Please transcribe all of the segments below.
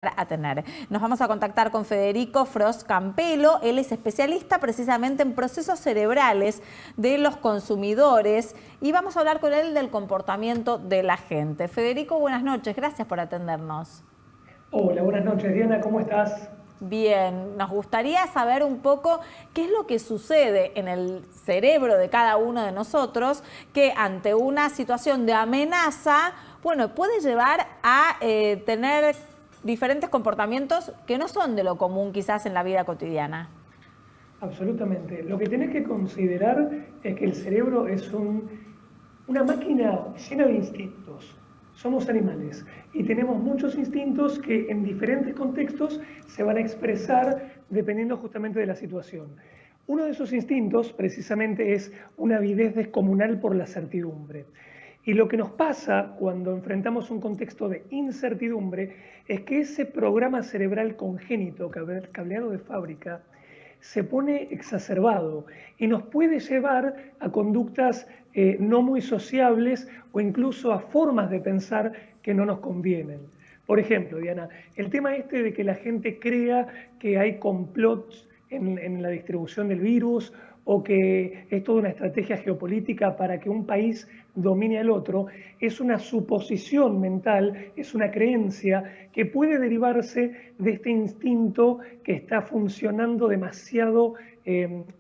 a tener. Nos vamos a contactar con Federico Frost Campelo. Él es especialista precisamente en procesos cerebrales de los consumidores y vamos a hablar con él del comportamiento de la gente. Federico, buenas noches, gracias por atendernos. Hola, buenas noches, Diana, ¿cómo estás? Bien, nos gustaría saber un poco qué es lo que sucede en el cerebro de cada uno de nosotros que ante una situación de amenaza, bueno, puede llevar a tener diferentes comportamientos que no son de lo común quizás en la vida cotidiana. Absolutamente. Lo que tenés que considerar es que el cerebro es una máquina llena de instintos. Somos animales y tenemos muchos instintos que en diferentes contextos se van a expresar dependiendo justamente de la situación. Uno de esos instintos precisamente es una avidez descomunal por la certidumbre. Y lo que nos pasa cuando enfrentamos un contexto de incertidumbre es que ese programa cerebral congénito, cableado de fábrica, se pone exacerbado y nos puede llevar a conductas no muy sociables o incluso a formas de pensar que no nos convienen. Por ejemplo, Diana, el tema este de que la gente crea que hay complots en la distribución del virus o que es toda una estrategia geopolítica para que un país domine al otro, es una suposición mental, es una creencia que puede derivarse de este instinto que está funcionando demasiado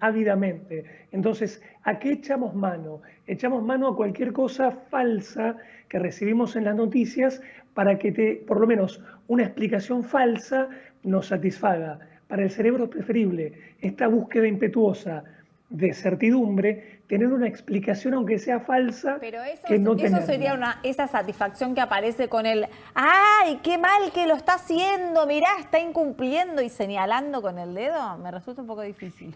ávidamente. Entonces, ¿a qué echamos mano? Echamos mano a cualquier cosa falsa que recibimos en las noticias para que por lo menos una explicación falsa nos satisfaga. Para el cerebro es preferible esta búsqueda impetuosa de certidumbre, tener una explicación aunque sea falsa, Pero que no eso sería tenerla. esa satisfacción que aparece con el, ¡ay, qué mal que lo está haciendo! Mirá, está incumpliendo y señalando con el dedo. Me resulta un poco difícil.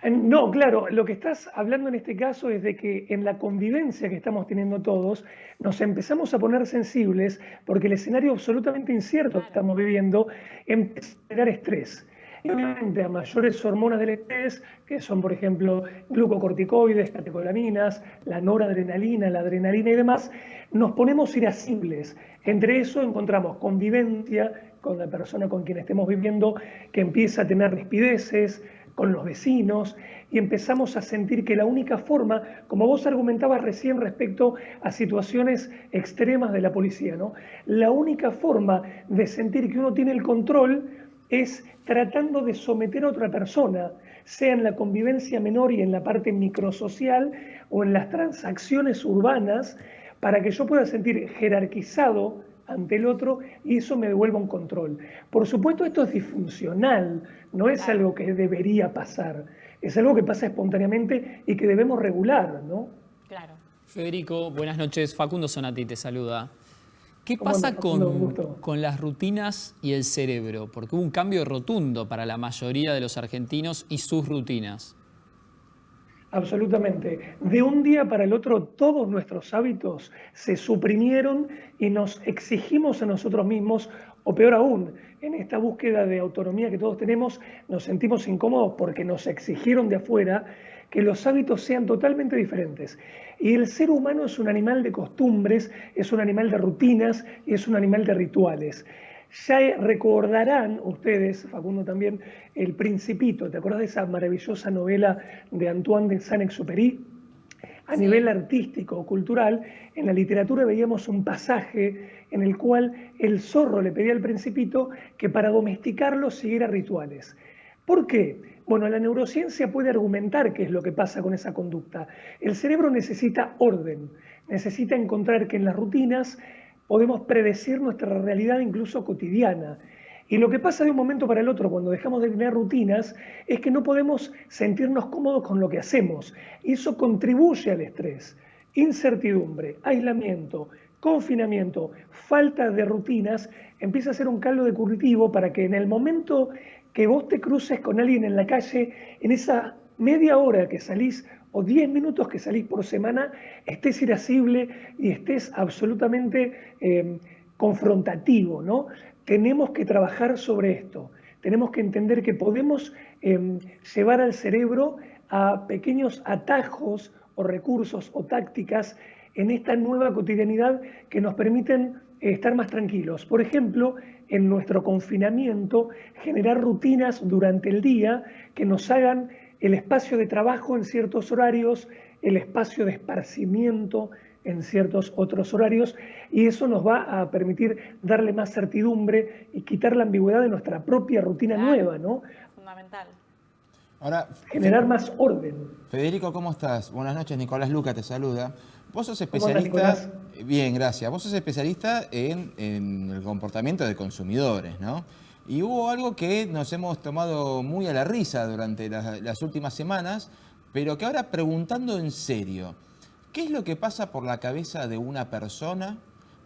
No, claro, lo que estás hablando en este caso es de que en la convivencia que estamos teniendo todos, nos empezamos a poner sensibles porque el escenario absolutamente incierto que estamos viviendo empieza a generar estrés. Y obviamente a mayores hormonas del estrés, que son por ejemplo glucocorticoides, catecolaminas, la noradrenalina, la adrenalina y demás, nos ponemos irascibles. Entre eso encontramos convivencia con la persona con quien estemos viviendo que empieza a tener rispideces, con los vecinos, y empezamos a sentir que la única forma, como vos argumentabas recién respecto a situaciones extremas de la policía, ¿no? La única forma de sentir que uno tiene el control es tratando de someter a otra persona, sea en la convivencia menor y en la parte microsocial o en las transacciones urbanas, para que yo pueda sentir jerarquizado ante el otro y eso me devuelva un control. Por supuesto, esto es disfuncional, no es Claro. algo que debería pasar, es algo que pasa espontáneamente y que debemos regular, ¿no? Claro. Federico, buenas noches. Facundo Sonati te saluda. ¿Qué ¿Cómo andas, pasa Facundo? Un gusto. con las rutinas y el cerebro? Porque hubo un cambio rotundo para la mayoría de los argentinos y sus rutinas. Absolutamente. De un día para el otro, todos nuestros hábitos se suprimieron y nos exigimos a nosotros mismos, o peor aún, en esta búsqueda de autonomía que todos tenemos, nos sentimos incómodos porque nos exigieron de afuera que los hábitos sean totalmente diferentes. Y el ser humano es un animal de costumbres, es un animal de rutinas y es un animal de rituales. Ya recordarán ustedes, Facundo también, El Principito. ¿Te acuerdas de esa maravillosa novela de Antoine de Saint-Exupéry? A nivel Sí. artístico o cultural, en la literatura veíamos un pasaje en el cual el zorro le pedía al Principito que para domesticarlo siguiera rituales. ¿Por qué? Bueno, la neurociencia puede argumentar qué es lo que pasa con esa conducta. El cerebro necesita orden, necesita encontrar que en las rutinas podemos predecir nuestra realidad incluso cotidiana. Y lo que pasa de un momento para el otro cuando dejamos de tener rutinas es que no podemos sentirnos cómodos con lo que hacemos. Y eso contribuye al estrés. Incertidumbre, aislamiento, confinamiento, falta de rutinas, empieza a ser un caldo de cultivo para que en el momento que vos te cruces con alguien en la calle, en esa media hora que salís o 10 minutos que salís por semana, estés irascible y estés absolutamente confrontativo, ¿no? Tenemos que trabajar sobre esto. Tenemos que entender que podemos llevar al cerebro a pequeños atajos o recursos o tácticas en esta nueva cotidianidad que nos permiten estar más tranquilos. Por ejemplo, en nuestro confinamiento, generar rutinas durante el día que nos hagan el espacio de trabajo en ciertos horarios, el espacio de esparcimiento en ciertos otros horarios, y eso nos va a permitir darle más certidumbre y quitar la ambigüedad de nuestra propia rutina nueva, ¿no? Fundamental. Ahora, Generar más orden. Federico, ¿cómo estás? Buenas noches, Nicolás Luca te saluda. Vos sos ¿Cómo andás, especialista, Nicolás? bien, gracias. Vos sos especialista en el comportamiento de consumidores, ¿no? Y hubo algo que nos hemos tomado muy a la risa durante las últimas semanas, pero que ahora preguntando en serio, ¿qué es lo que pasa por la cabeza de una persona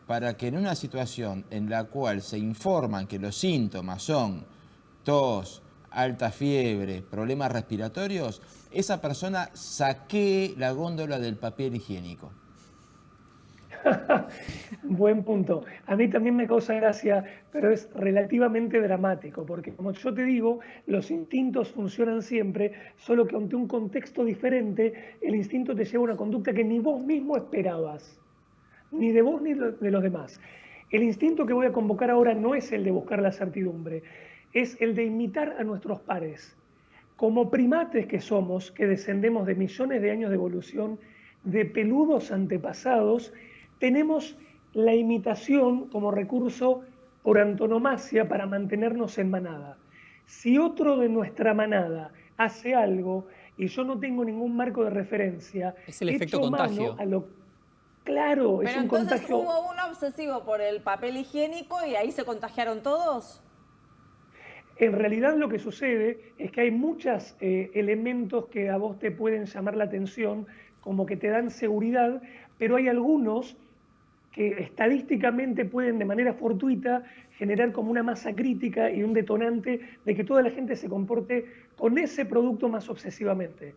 para que en una situación en la cual se informan que los síntomas son tos, alta fiebre, problemas respiratorios, esa persona saquee la góndola del papel higiénico? Buen punto. A mí también me causa gracia, pero es relativamente dramático, porque como yo te digo, los instintos funcionan siempre, solo que ante un contexto diferente, el instinto te lleva a una conducta que ni vos mismo esperabas, ni de vos ni de los demás. El instinto que voy a convocar ahora no es el de buscar la certidumbre, es el de imitar a nuestros pares. Como primates que somos, que descendemos de millones de años de evolución, de peludos antepasados, tenemos la imitación como recurso por antonomasia para mantenernos en manada. Si otro de nuestra manada hace algo y yo no tengo ningún marco de referencia, Es el efecto echo contagio. mano a lo... Claro, es Pero un entonces contagio. hubo un obsesivo por el papel higiénico y ahí se contagiaron todos. En realidad lo que sucede es que hay muchos elementos que a vos te pueden llamar la atención, como que te dan seguridad, pero hay algunos que estadísticamente pueden de manera fortuita generar como una masa crítica y un detonante de que toda la gente se comporte con ese producto más obsesivamente.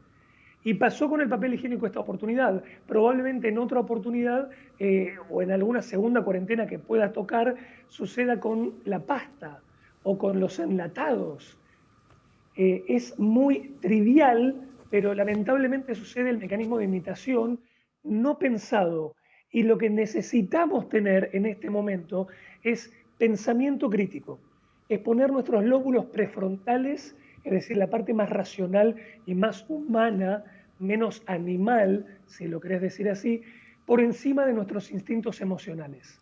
Y pasó con el papel higiénico esta oportunidad. Probablemente en otra oportunidad o en alguna segunda cuarentena que pueda tocar, suceda con la pasta o con los enlatados. Es muy trivial, pero lamentablemente sucede el mecanismo de imitación no pensado. Y lo que necesitamos tener en este momento es pensamiento crítico, es poner nuestros lóbulos prefrontales, es decir, la parte más racional y más humana, menos animal, si lo querés decir así, por encima de nuestros instintos emocionales.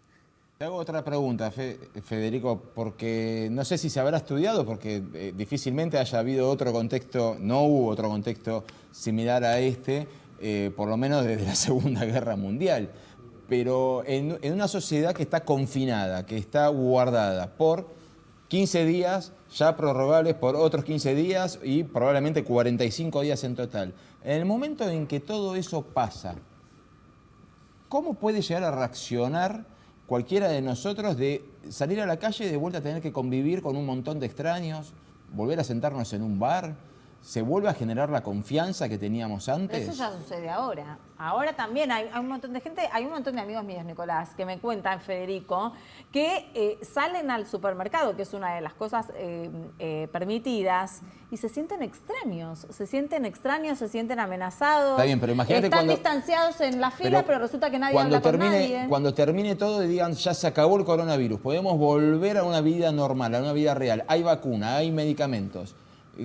Te hago otra pregunta, Federico, porque no sé si se habrá estudiado, porque difícilmente haya habido otro contexto, no hubo otro contexto similar a este, por lo menos desde la Segunda Guerra Mundial. Pero en una sociedad que está confinada, que está guardada por 15 días, ya prorrogables por otros 15 días y probablemente 45 días en total. En el momento en que todo eso pasa, ¿cómo puede llegar a reaccionar cualquiera de nosotros de salir a la calle y de vuelta a tener que convivir con un montón de extraños, volver a sentarnos en un bar? ¿Se vuelve a generar la confianza que teníamos antes? Pero eso ya sucede ahora. Ahora también hay un montón de gente, hay un montón de amigos míos, Nicolás, que me cuentan, Federico, que salen al supermercado, que es una de las cosas permitidas, y se sienten extraños, se sienten amenazados. Está bien, pero imagínate están cuando... distanciados en la fila, pero resulta que nadie habla con nadie. Cuando termine todo y digan, ya se acabó el coronavirus, podemos volver a una vida normal, a una vida real, hay vacuna, hay medicamentos.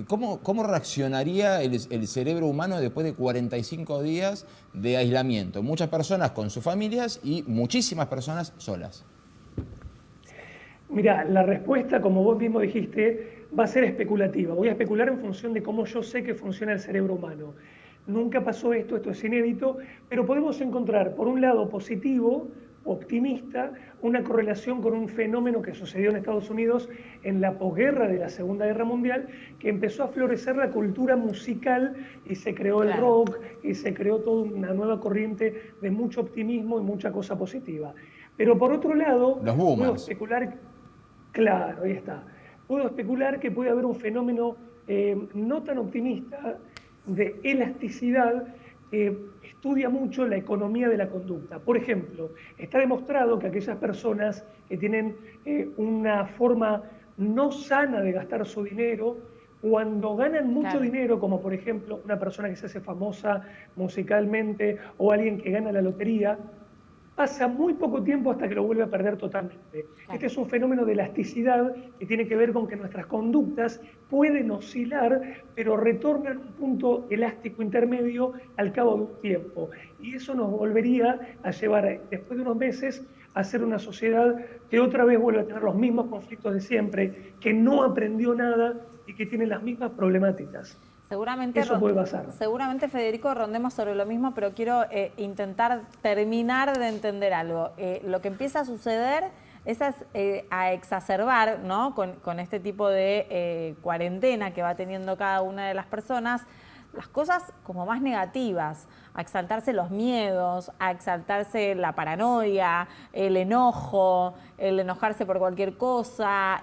¿Cómo reaccionaría el cerebro humano después de 45 días de aislamiento? Muchas personas con sus familias y muchísimas personas solas. Mira, la respuesta, como vos mismo dijiste, va a ser especulativa. Voy a especular en función de cómo yo sé que funciona el cerebro humano. Nunca pasó esto es inédito, pero podemos encontrar, por un lado, positivo, optimista, una correlación con un fenómeno que sucedió en Estados Unidos en la posguerra de la Segunda Guerra Mundial, que empezó a florecer la cultura musical y se creó el rock y se creó toda una nueva corriente de mucho optimismo y mucha cosa positiva. Pero por otro lado, los boomers, puedo especular, claro, ahí está, puedo especular que puede haber un fenómeno no tan optimista de elasticidad que estudia mucho la economía de la conducta. Por ejemplo, está demostrado que aquellas personas que tienen una forma no sana de gastar su dinero, cuando ganan mucho dinero, como por ejemplo una persona que se hace famosa musicalmente o alguien que gana la lotería, pasa muy poco tiempo hasta que lo vuelve a perder totalmente. Este es un fenómeno de elasticidad que tiene que ver con que nuestras conductas pueden oscilar, pero retornan a un punto elástico intermedio al cabo de un tiempo. Y eso nos volvería a llevar, después de unos meses, a ser una sociedad que otra vez vuelve a tener los mismos conflictos de siempre, que no aprendió nada y que tiene las mismas problemáticas. Seguramente, Eso puede pasar. seguramente, Federico, rondemos sobre lo mismo, pero quiero intentar terminar de entender algo. Lo que empieza a suceder es a exacerbar, ¿no? Con este tipo de cuarentena que va teniendo cada una de las personas, las cosas como más negativas, a exaltarse los miedos, a exaltarse la paranoia, el enojo, el enojarse por cualquier cosa.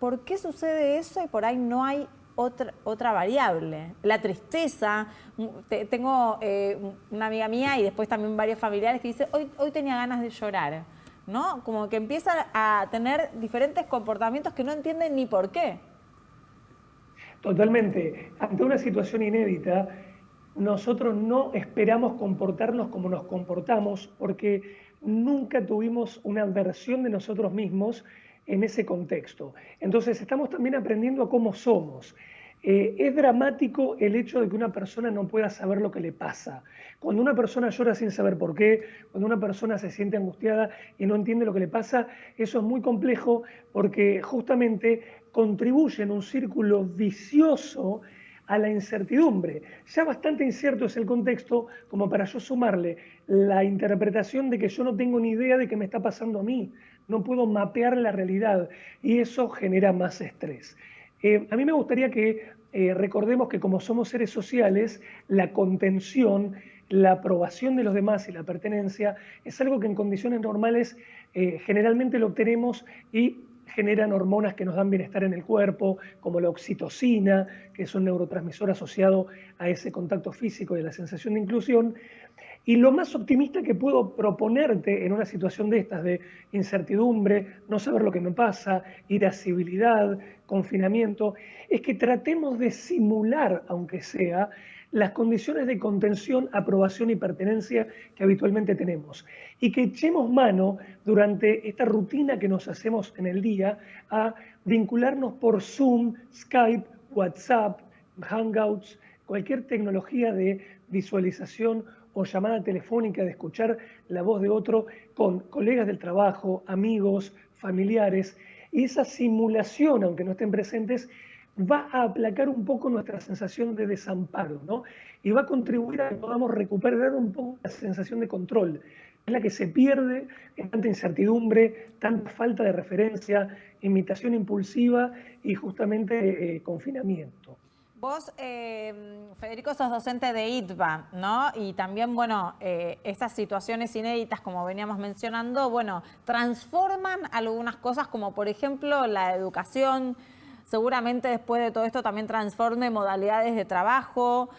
¿Por qué sucede eso y por ahí no hay otra variable? La tristeza. Tengo una amiga mía y después también varios familiares que dicen, hoy tenía ganas de llorar, ¿no? Como que empiezan a tener diferentes comportamientos que no entienden ni por qué. Totalmente. Ante una situación inédita, nosotros no esperamos comportarnos como nos comportamos porque nunca tuvimos una versión de nosotros mismos en ese contexto. Entonces estamos también aprendiendo a cómo somos. Es dramático el hecho de que una persona no pueda saber lo que le pasa. Cuando una persona llora sin saber por qué, cuando una persona se siente angustiada y no entiende lo que le pasa, eso es muy complejo porque justamente contribuye en un círculo vicioso a la incertidumbre. Ya bastante incierto es el contexto como para yo sumarle la interpretación de que yo no tengo ni idea de qué me está pasando a mí, no puedo mapear la realidad y eso genera más estrés. A mí me gustaría que recordemos que como somos seres sociales, la contención, la aprobación de los demás y la pertenencia es algo que en condiciones normales generalmente lo obtenemos y generan hormonas que nos dan bienestar en el cuerpo, como la oxitocina, que es un neurotransmisor asociado a ese contacto físico y a la sensación de inclusión. Y lo más optimista que puedo proponerte en una situación de estas, de incertidumbre, no saber lo que me pasa, irascibilidad, confinamiento, es que tratemos de simular, aunque sea, las condiciones de contención, aprobación y pertenencia que habitualmente tenemos. Y que echemos mano durante esta rutina que nos hacemos en el día a vincularnos por Zoom, Skype, WhatsApp, Hangouts, cualquier tecnología de visualización o llamada telefónica, de escuchar la voz de otro con colegas del trabajo, amigos, familiares. Y esa simulación, aunque no estén presentes, va a aplacar un poco nuestra sensación de desamparo, ¿no? Y va a contribuir a que podamos recuperar un poco la sensación de control, es la que se pierde en tanta incertidumbre, tanta falta de referencia, imitación impulsiva y justamente confinamiento. Vos, Federico, sos docente de ITBA, ¿no? Y también, bueno, estas situaciones inéditas, como veníamos mencionando, bueno, transforman algunas cosas, como por ejemplo la educación. Seguramente después de todo esto también transforme modalidades de trabajo,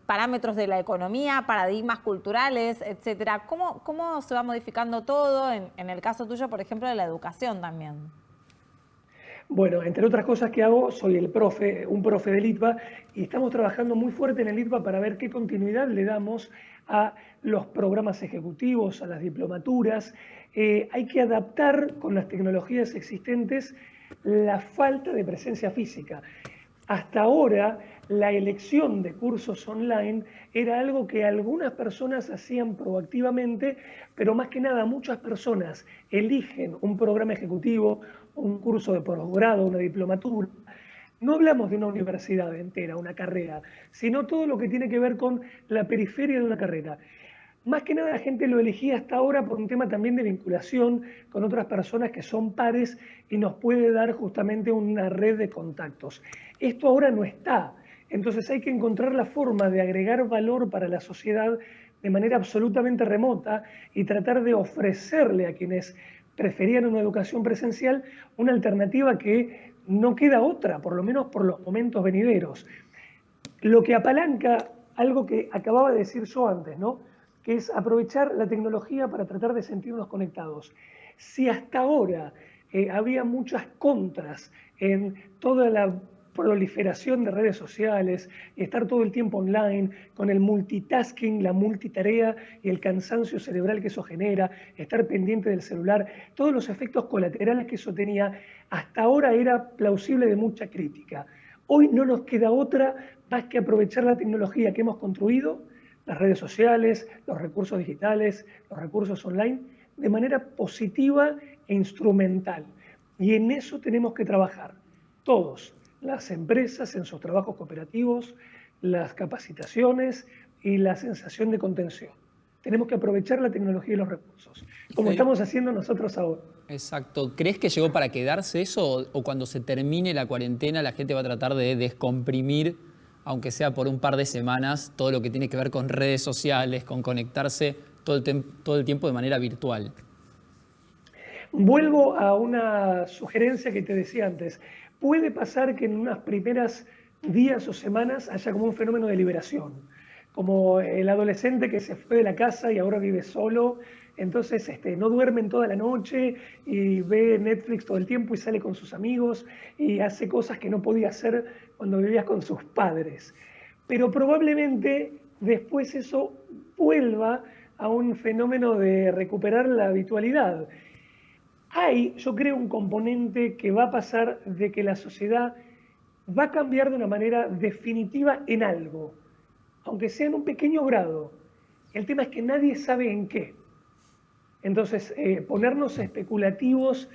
parámetros de la economía, paradigmas culturales, etcétera. ¿Cómo se va modificando todo en el caso tuyo, por ejemplo, de la educación también? Bueno, entre otras cosas que hago, soy un profe del ITBA, y estamos trabajando muy fuerte en el ITBA para ver qué continuidad le damos a los programas ejecutivos, a las diplomaturas. Hay que adaptar con las tecnologías existentes la falta de presencia física. Hasta ahora, la elección de cursos online era algo que algunas personas hacían proactivamente, pero más que nada muchas personas eligen un programa ejecutivo, un curso de posgrado, una diplomatura. No hablamos de una universidad entera, una carrera, sino todo lo que tiene que ver con la periferia de una carrera. Más que nada la gente lo elegía hasta ahora por un tema también de vinculación con otras personas que son pares y nos puede dar justamente una red de contactos. Esto ahora no está, entonces hay que encontrar la forma de agregar valor para la sociedad de manera absolutamente remota y tratar de ofrecerle a quienes preferían una educación presencial una alternativa que no queda otra, por lo menos por los momentos venideros. Lo que apalanca algo que acababa de decir yo antes, ¿no? Que es aprovechar la tecnología para tratar de sentirnos conectados. Si hasta ahora había muchas contras en toda la proliferación de redes sociales y estar todo el tiempo online, con el multitasking, la multitarea y el cansancio cerebral que eso genera, estar pendiente del celular, todos los efectos colaterales que eso tenía, hasta ahora era plausible de mucha crítica. Hoy no nos queda otra más que aprovechar la tecnología que hemos construido, las redes sociales, los recursos digitales, los recursos online, de manera positiva e instrumental. Y en eso tenemos que trabajar, todos, las empresas en sus trabajos cooperativos, las capacitaciones y la sensación de contención. Tenemos que aprovechar la tecnología y los recursos, como estamos haciendo nosotros ahora. Exacto. ¿Crees que llegó para quedarse eso o cuando se termine la cuarentena la gente va a tratar de descomprimir, aunque sea por un par de semanas, todo lo que tiene que ver con redes sociales, con conectarse todo el tiempo de manera virtual? Vuelvo a una sugerencia que te decía antes. Puede pasar que en unas primeras días o semanas haya como un fenómeno de liberación, como el adolescente que se fue de la casa y ahora vive solo, entonces no duerme en toda la noche y ve Netflix todo el tiempo y sale con sus amigos y hace cosas que no podía hacer cuando vivías con sus padres. Pero probablemente después eso vuelva a un fenómeno de recuperar la habitualidad. Hay, yo creo, un componente que va a pasar de que la sociedad va a cambiar de una manera definitiva en algo, aunque sea en un pequeño grado. El tema es que nadie sabe en qué. Entonces, ponernos especulativos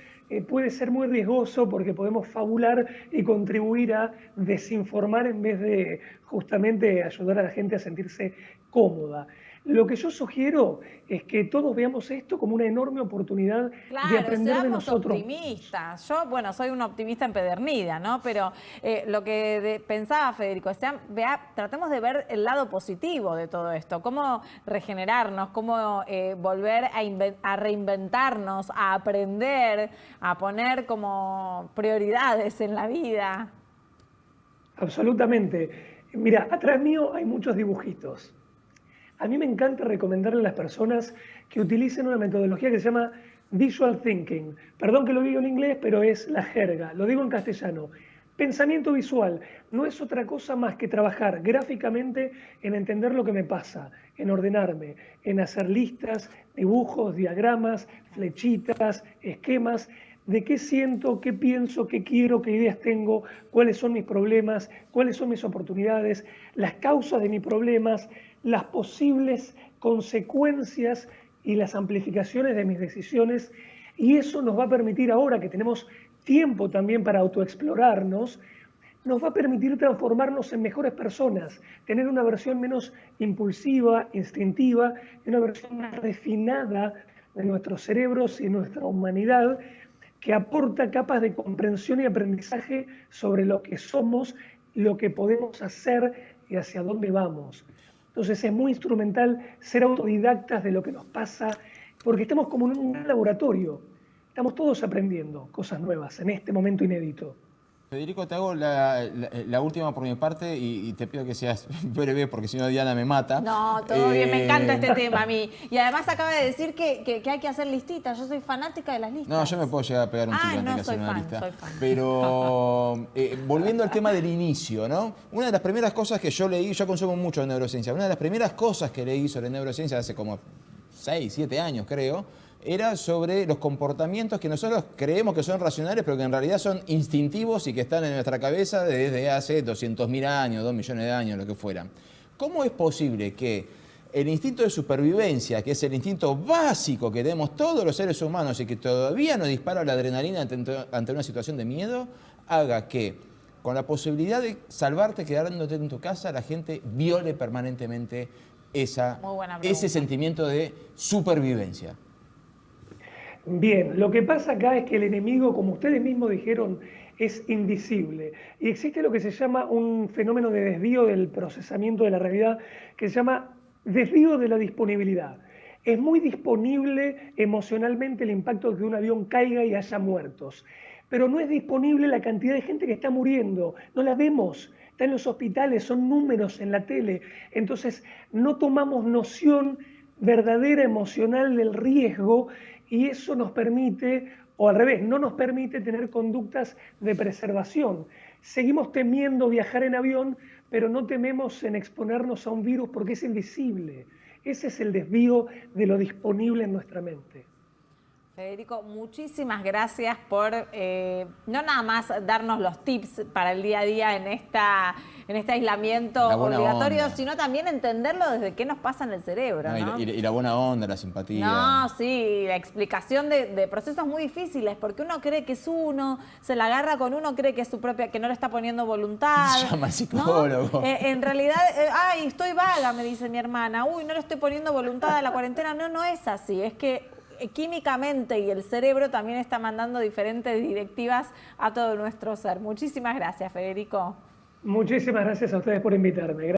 puede ser muy riesgoso porque podemos fabular y contribuir a desinformar en vez de justamente ayudar a la gente a sentirse cómoda. Lo que yo sugiero es que todos veamos esto como una enorme oportunidad de aprender de nosotros. Optimistas. Yo, bueno, soy una optimista empedernida, ¿no? Pero lo que pensaba Federico, tratemos de ver el lado positivo de todo esto, cómo regenerarnos, cómo volver a reinventarnos, a aprender, a poner como prioridades en la vida. Absolutamente. Mira, atrás mío hay muchos dibujitos. A mí me encanta recomendarle a las personas que utilicen una metodología que se llama Visual Thinking. Perdón que lo digo en inglés, pero es la jerga. Lo digo en castellano. Pensamiento visual no es otra cosa más que trabajar gráficamente en entender lo que me pasa, en ordenarme, en hacer listas, dibujos, diagramas, flechitas, esquemas, de qué siento, qué pienso, qué quiero, qué ideas tengo, cuáles son mis problemas, cuáles son mis oportunidades, las causas de mis problemas, las posibles consecuencias y las amplificaciones de mis decisiones. Y eso nos va a permitir, ahora que tenemos tiempo también para autoexplorarnos, nos va a permitir transformarnos en mejores personas, tener una versión menos impulsiva, instintiva, y una versión más refinada de nuestros cerebros y nuestra humanidad, que aporta capas de comprensión y aprendizaje sobre lo que somos, lo que podemos hacer y hacia dónde vamos. Entonces es muy instrumental ser autodidactas de lo que nos pasa, porque estamos como en un laboratorio. Estamos todos aprendiendo cosas nuevas en este momento inédito. Federico, te hago la última por mi parte y te pido que seas breve porque si no Diana me mata. No, todo bien, me encanta este tema a mí. Y además acaba de decir que hay que hacer listitas. Yo soy fanática de las listas. No, yo me puedo llegar a pegar un tiro antes que hacer una lista. Soy fan. Pero volviendo al tema del inicio, ¿no? Una de las primeras cosas que yo leí, yo consumo mucho de neurociencia, una de las primeras cosas que leí sobre neurociencia hace como 6, 7 años creo, era sobre los comportamientos que nosotros creemos que son racionales, pero que en realidad son instintivos y que están en nuestra cabeza desde hace 200.000 años, 2 millones de años, lo que fuera. ¿Cómo es posible que el instinto de supervivencia, que es el instinto básico que tenemos todos los seres humanos y que todavía nos dispara la adrenalina ante una situación de miedo, haga que, con la posibilidad de salvarte quedándote en tu casa, la gente viole permanentemente ese sentimiento de supervivencia? Bien, lo que pasa acá es que el enemigo, como ustedes mismos dijeron, es invisible. Y existe lo que se llama un fenómeno de desvío del procesamiento de la realidad, que se llama desvío de la disponibilidad. Es muy disponible emocionalmente el impacto de que un avión caiga y haya muertos, pero no es disponible la cantidad de gente que está muriendo. No la vemos, está en los hospitales, son números en la tele. Entonces no tomamos noción verdadera emocional del riesgo, y eso nos permite o al revés, no nos permite tener conductas de preservación. Seguimos temiendo viajar en avión, pero no tememos en exponernos a un virus porque es invisible. Ese es el desvío de lo disponible en nuestra mente. Federico, muchísimas gracias por no nada más darnos los tips para el día a día en este aislamiento obligatorio, sino también entenderlo desde qué nos pasa en el cerebro, ¿no? Y la buena onda, la simpatía. No, sí, la explicación de procesos muy difíciles, porque uno cree que es uno, se la agarra con uno, cree que es su propia, que no le está poniendo voluntad. Se llama al psicólogo. ¿No? En realidad, ay, estoy vaga, me dice mi hermana, uy, no le estoy poniendo voluntad a la cuarentena. No, no es así, es que químicamente y el cerebro también está mandando diferentes directivas a todo nuestro ser. Muchísimas gracias, Federico. Muchísimas gracias a ustedes por invitarme.